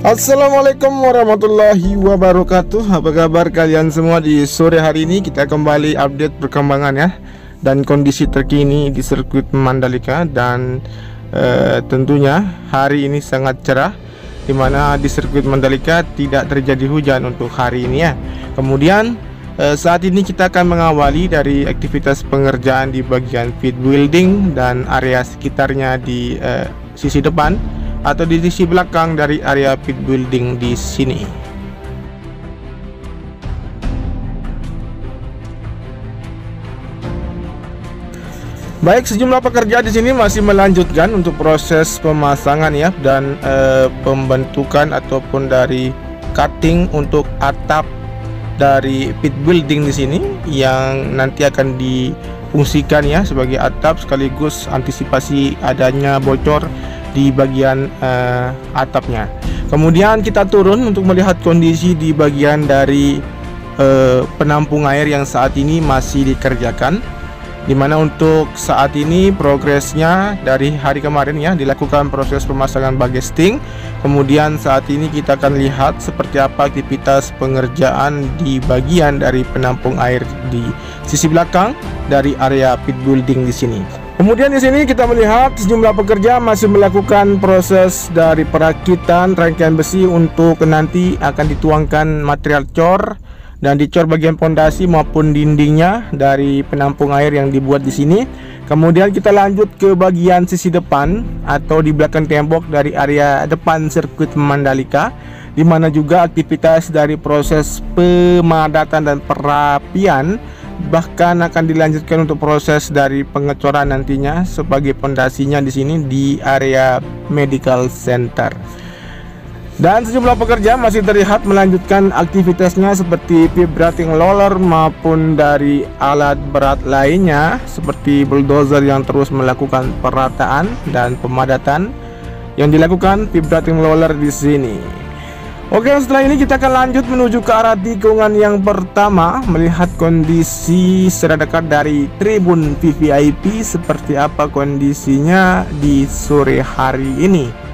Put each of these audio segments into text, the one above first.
Assalamualaikum warahmatullahi wabarakatuh. Apa kabar kalian semua di sore hari ini? Kita kembali update perkembangan ya dan kondisi terkini di sirkuit Mandalika. Dan tentunya hari ini sangat cerah, dimana di sirkuit Mandalika tidak terjadi hujan untuk hari ini ya. Kemudian saat ini kita akan mengawali dari aktivitas pengerjaan di bagian pit building dan area sekitarnya di sisi depan atau di sisi belakang dari area pit building di sini. Baik, sejumlah pekerja di sini masih melanjutkan untuk proses pemasangan ya dan pembentukan ataupun dari cutting untuk atap dari pit building di sini yang nanti akan difungsikan ya sebagai atap, sekaligus antisipasi adanya bocor di bagian atapnya. Kemudian kita turun untuk melihat kondisi di bagian dari penampung air yang saat ini masih dikerjakan, dimana untuk saat ini progresnya dari hari kemarin ya dilakukan proses pemasangan bagesting. Kemudian saat ini kita akan lihat seperti apa aktivitas pengerjaan di bagian dari penampung air di sisi belakang dari area pit building di sini. Kemudian di sini kita melihat sejumlah pekerja masih melakukan proses dari perakitan rangkaian besi untuk nanti akan dituangkan material cor dan dicor bagian pondasi maupun dindingnya dari penampung air yang dibuat di sini. Kemudian kita lanjut ke bagian sisi depan atau di belakang tembok dari area depan sirkuit Mandalika, di mana juga aktivitas dari proses pemadatan dan perapian bahkan akan dilanjutkan untuk proses dari pengecoran nantinya sebagai pondasinya di sini di area medical center. Dan sejumlah pekerja masih terlihat melanjutkan aktivitasnya seperti vibrating roller maupun dari alat berat lainnya seperti bulldozer yang terus melakukan perataan dan pemadatan yang dilakukan vibrating roller di sini. Oke, setelah ini kita akan lanjut menuju ke arah tikungan yang pertama, melihat kondisi secara dekat dari tribun VVIP seperti apa kondisinya di sore hari ini.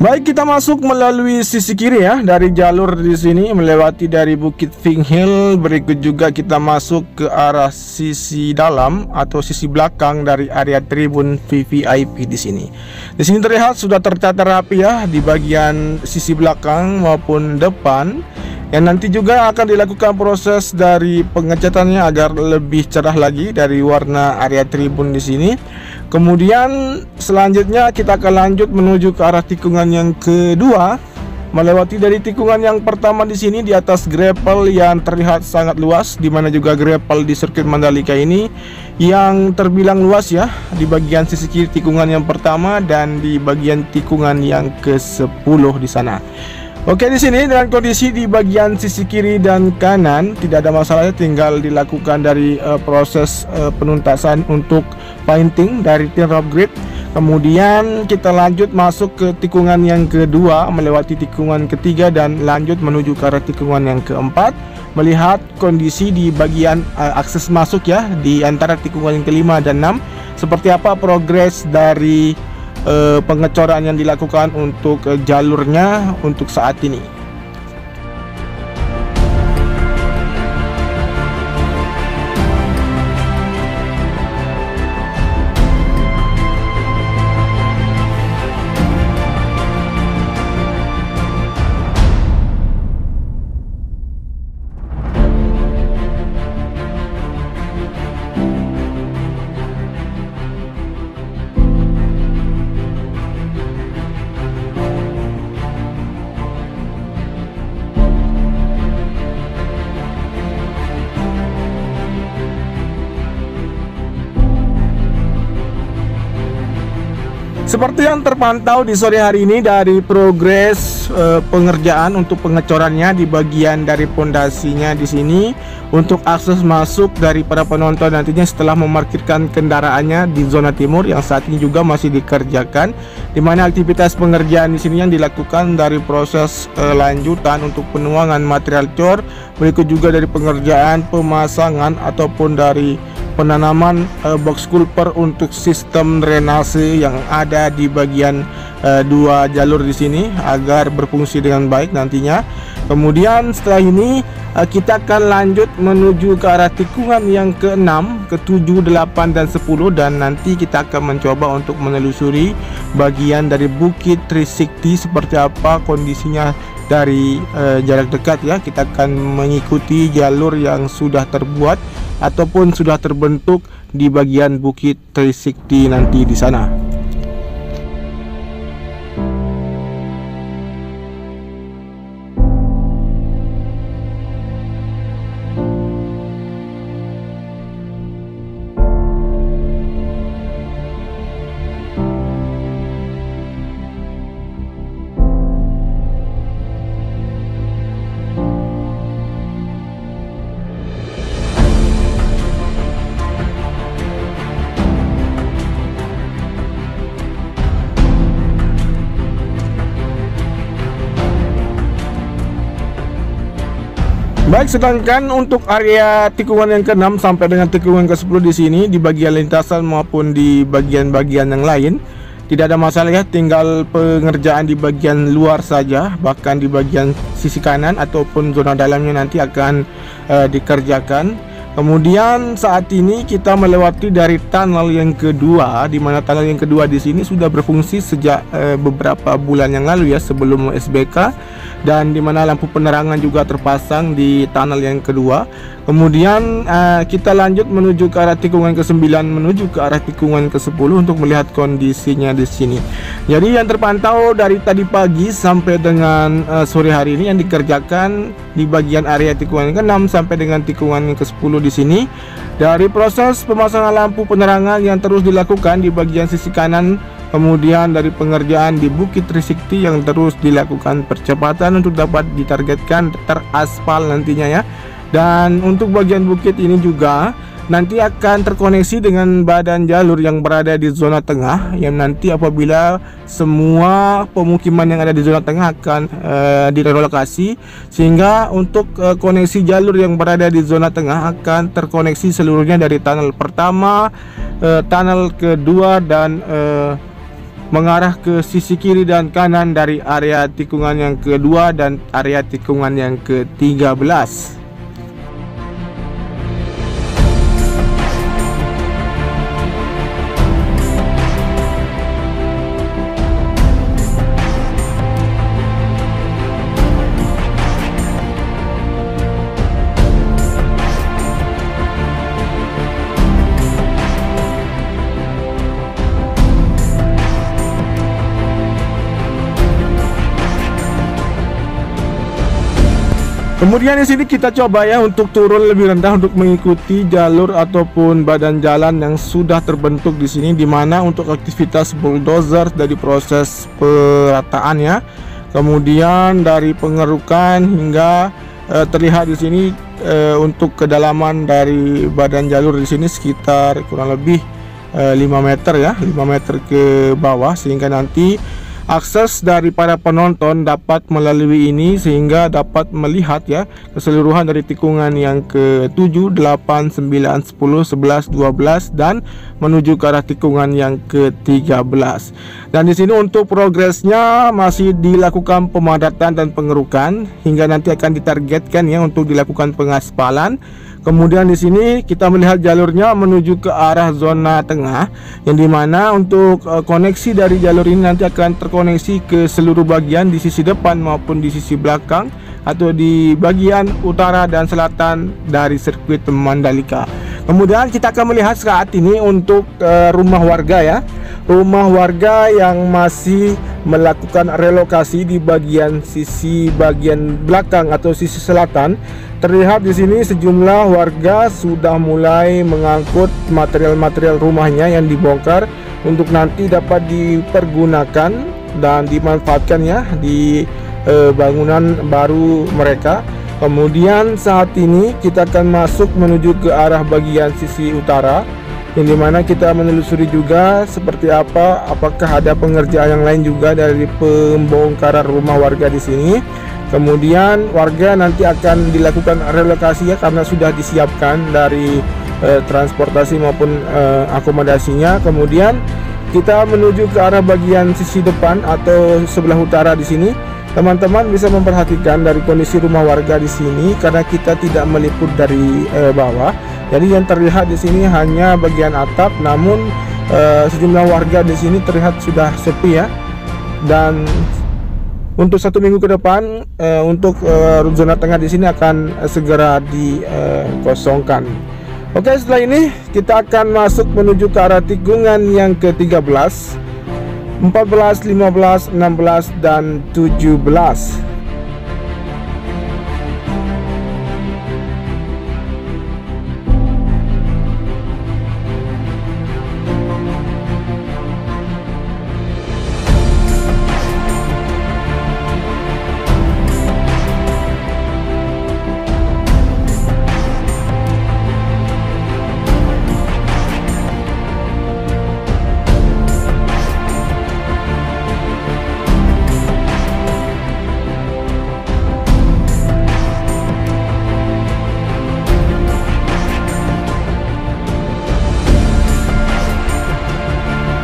Baik, kita masuk melalui sisi kiri ya dari jalur di sini melewati dari Bukit Fing Hill. Berikut juga kita masuk ke arah sisi dalam atau sisi belakang dari area tribun VVIP di sini. Di sini terlihat sudah tertata rapi ya di bagian sisi belakang maupun depan, yang nanti juga akan dilakukan proses dari pengecatannya agar lebih cerah lagi dari warna area tribun di sini. Kemudian selanjutnya kita akan lanjut menuju ke arah tikungan yang kedua, melewati dari tikungan yang pertama di sini di atas gravel yang terlihat sangat luas, di mana juga gravel di sirkuit Mandalika ini yang terbilang luas ya di bagian sisi kiri tikungan yang pertama dan di bagian tikungan yang ke-10 di sana. Oke, di sini dengan kondisi di bagian sisi kiri dan kanan tidak ada masalah, tinggal dilakukan dari proses penuntasan untuk painting dari tin rope grid. Kemudian kita lanjut masuk ke tikungan yang kedua, melewati tikungan ketiga dan lanjut menuju ke arah tikungan yang keempat, melihat kondisi di bagian akses masuk ya di antara tikungan yang kelima dan 6 seperti apa progres dari pengecoran yang dilakukan untuk jalurnya untuk saat ini. Seperti yang terpantau di sore hari ini dari progres pengerjaan untuk pengecorannya di bagian dari pondasinya di sini untuk akses masuk dari para penonton nantinya setelah memarkirkan kendaraannya di zona timur yang saat ini juga masih dikerjakan, di mana aktivitas pengerjaan di sini yang dilakukan dari proses lanjutan untuk penuangan material cor, berikut juga dari pengerjaan pemasangan ataupun dari penanaman box culvert untuk sistem drainase yang ada di bagian dua jalur di sini agar berfungsi dengan baik nantinya. Kemudian setelah ini kita akan lanjut menuju ke arah tikungan yang ke-6, ke-7, 8 dan 10, dan nanti kita akan mencoba untuk menelusuri bagian dari Bukit Trisakti seperti apa kondisinya dari jarak dekat ya. Kita akan mengikuti jalur yang sudah terbuat ataupun sudah terbentuk di bagian Bukit Trisakti nanti di sana. Baik, sedangkan untuk area tikungan yang ke-6 sampai dengan tikungan ke-10 di sini di bagian lintasan maupun di bagian-bagian yang lain tidak ada masalah ya, tinggal pengerjaan di bagian luar saja, bahkan di bagian sisi kanan ataupun zona dalamnya nanti akan dikerjakan. Kemudian saat ini kita melewati dari tunnel yang kedua, di mana tunnel yang kedua di sini sudah berfungsi sejak beberapa bulan yang lalu ya, sebelum SBK, dan di mana lampu penerangan juga terpasang di tunnel yang kedua. Kemudian kita lanjut menuju ke arah tikungan ke-9 menuju ke arah tikungan ke-10 untuk melihat kondisinya di sini. Jadi yang terpantau dari tadi pagi sampai dengan sore hari ini yang dikerjakan di bagian area tikungan ke-6 sampai dengan tikungan ke-10 di sini, dari proses pemasangan lampu penerangan yang terus dilakukan di bagian sisi kanan, kemudian dari pengerjaan di Bukit Trisakti yang terus dilakukan percepatan untuk dapat ditargetkan teraspal nantinya ya. Dan untuk bagian bukit ini juga nanti akan terkoneksi dengan badan jalur yang berada di zona tengah, yang nanti apabila semua pemukiman yang ada di zona tengah akan direlokasi, sehingga untuk koneksi jalur yang berada di zona tengah akan terkoneksi seluruhnya dari tunnel pertama, tunnel kedua, dan mengarah ke sisi kiri dan kanan dari area tikungan yang kedua dan area tikungan yang ke-13. Kemudian di sini kita coba ya untuk turun lebih rendah untuk mengikuti jalur ataupun badan jalan yang sudah terbentuk di sini, di mana untuk aktivitas bulldozer dari proses perataannya, kemudian dari pengerukan hingga terlihat di sini untuk kedalaman dari badan jalur di sini sekitar kurang lebih 5 meter ya, 5 meter ke bawah, sehingga nanti akses dari para penonton dapat melalui ini sehingga dapat melihat ya keseluruhan dari tikungan yang ke-7, 8, 9, 10, 11, 12 dan menuju ke arah tikungan yang ke-13. Dan di sini untuk progresnya masih dilakukan pemadatan dan pengerukan hingga nanti akan ditargetkan ya untuk dilakukan pengaspalan. Kemudian di sini kita melihat jalurnya menuju ke arah zona tengah, yang dimana untuk koneksi dari jalur ini nanti akan terkoneksi ke seluruh bagian di sisi depan maupun di sisi belakang atau di bagian utara dan selatan dari sirkuit Mandalika. Kemudian kita akan melihat saat ini untuk rumah warga ya, rumah warga yang masih melakukan relokasi di bagian belakang atau sisi selatan. Terlihat di sini sejumlah warga sudah mulai mengangkut material-material rumahnya yang dibongkar untuk nanti dapat dipergunakan dan dimanfaatkan ya di bangunan baru mereka. Kemudian saat ini kita akan masuk menuju ke arah bagian sisi utara, yang dimana kita menelusuri juga seperti apakah ada pengerjaan yang lain juga dari pembongkaran rumah warga di sini. Kemudian warga nanti akan dilakukan relokasi ya, karena sudah disiapkan dari transportasi maupun akomodasinya. Kemudian kita menuju ke arah bagian sisi depan atau sebelah utara di sini. Teman-teman bisa memperhatikan dari kondisi rumah warga di sini karena kita tidak meliput dari bawah. Jadi yang terlihat di sini hanya bagian atap, namun sejumlah warga di sini terlihat sudah sepi ya. Dan untuk 1 minggu ke depan untuk zona tengah di sini akan segera dikosongkan. Oke, setelah ini kita akan masuk menuju ke arah tikungan yang ke-13, 14, 15, 16 dan 17.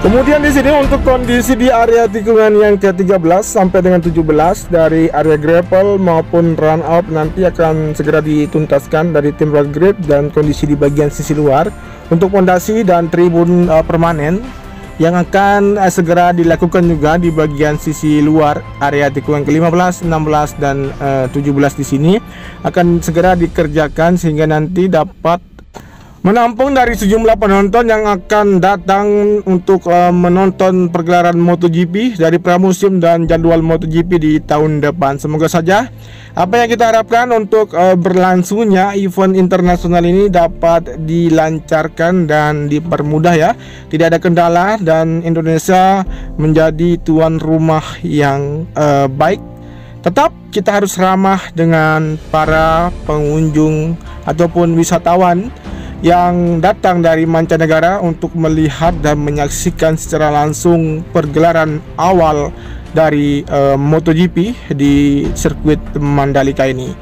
Kemudian di sini untuk kondisi di area tikungan yang ke-13 sampai dengan 17 dari area gravel maupun run out nanti akan segera dituntaskan dari tim road grip, dan kondisi di bagian sisi luar untuk pondasi dan tribun permanen yang akan segera dilakukan juga di bagian sisi luar area tikungan ke-15, 16 dan 17 di sini akan segera dikerjakan sehingga nanti dapat menampung dari sejumlah penonton yang akan datang untuk menonton pergelaran MotoGP dari pramusim dan jadwal MotoGP di tahun depan. Semoga saja apa yang kita harapkan untuk berlangsungnya event internasional ini dapat dilancarkan dan dipermudah ya. Tidak ada kendala dan Indonesia menjadi tuan rumah yang baik. Tetap kita harus ramah dengan para pengunjung ataupun wisatawan yang datang dari mancanegara untuk melihat dan menyaksikan secara langsung pergelaran awal dari MotoGP di sirkuit Mandalika ini.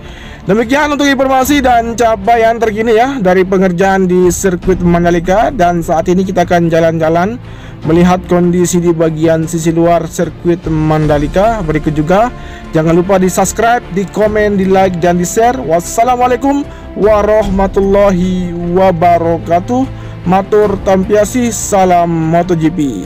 Demikian untuk informasi dan capaian terkini ya dari pengerjaan di sirkuit Mandalika, dan saat ini kita akan jalan-jalan melihat kondisi di bagian sisi luar sirkuit Mandalika. Berikut juga jangan lupa di subscribe, di komen, di like dan di share. Wassalamualaikum warahmatullahi wabarakatuh. Matur tampiasi, salam MotoGP.